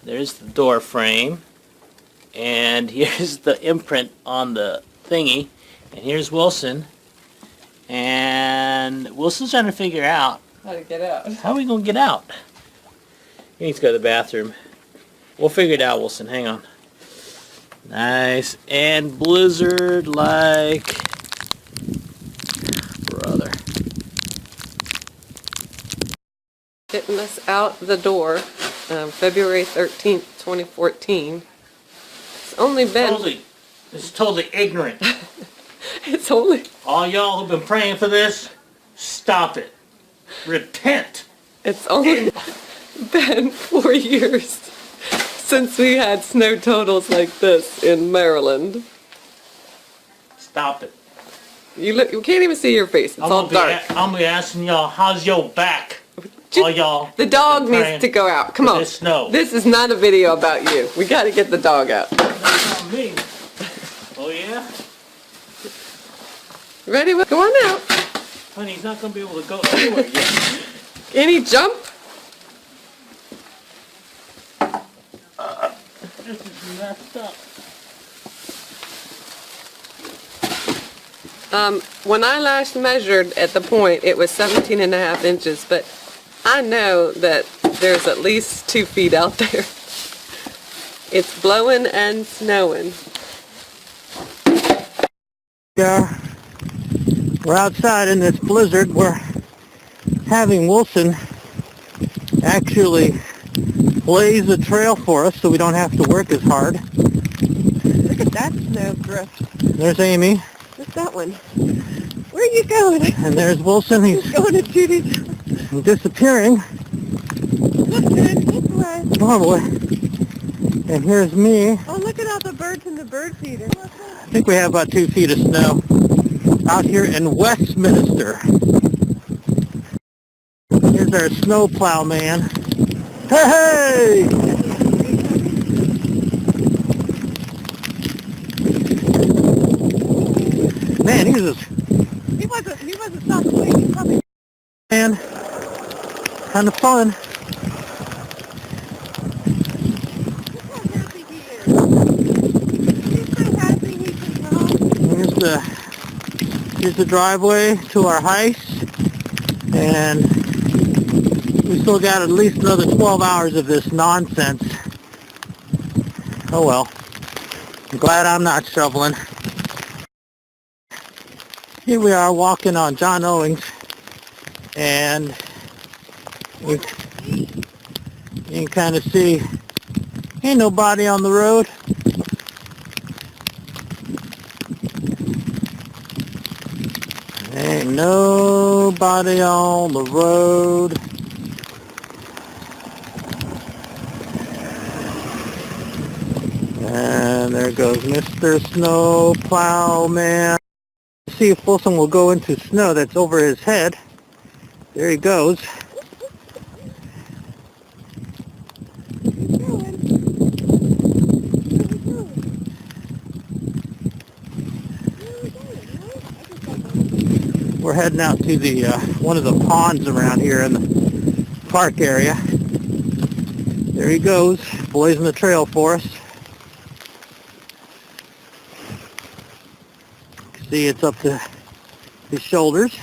There's the door frame. And here's the imprint on the thingy. And here's Wilson. And Wilson's trying to figure out how to get out. How are we going to get out? He needs to go to the bathroom. We'll figure it out, Wilson. Hang on. Nice. And blizzard like brother. Getting us out the door, February 13th, 2014. It's only been... It's totally ignorant. It's only... All y'all who've been praying for this, stop it. Repent. It's only been 4 years since we had snow totals like this in Maryland. Stop it. You can't even see your face. It's all dark. I'm gonna be asking y'all, how's your back? All y'all. The dog needs to go out. Come on. This snow. This is not a video about you. We got to get the dog out. That's not me. Oh yeah? Ready? Go on out. Honey, he's not gonna be able to go anywhere yet. Can he jump? This is messed up. When I last measured at the point, it was 17.5 inches, but I know that there's at least 2 feet out there. It's blowing and snowing. Yeah, we're outside in this blizzard. We're having Wilson actually blaze a trail for us so we don't have to work as hard. Look at that snowdrift. There's Amy. What's that one? Where are you going? And there's Wilson. He's going to Judy's. Disappearing. Look, man, this way. Oh boy. And here's me. Oh, look at all the birds in the bird feeder. I think we have about 2 feet of snow out here in Westminster. Here's our snowplow man. Hey! Man, he wasn't stopping waiting. He's coming. Man, kind of fun. Here's the driveway to our house, and we still got at least another 12 hours of this nonsense. Oh well. I'm glad I'm not shoveling. Here we are walking on John Owings, and you can kind of see ain't nobody on the road. Ain't nobody on the road. And there goes Mr. Snowplow Man. See if Wilson will go into snow that's over his head. There he goes. We're heading out to the one of the ponds around here in the park area. There he goes, blazing the trail for us. See, it's up to his shoulders.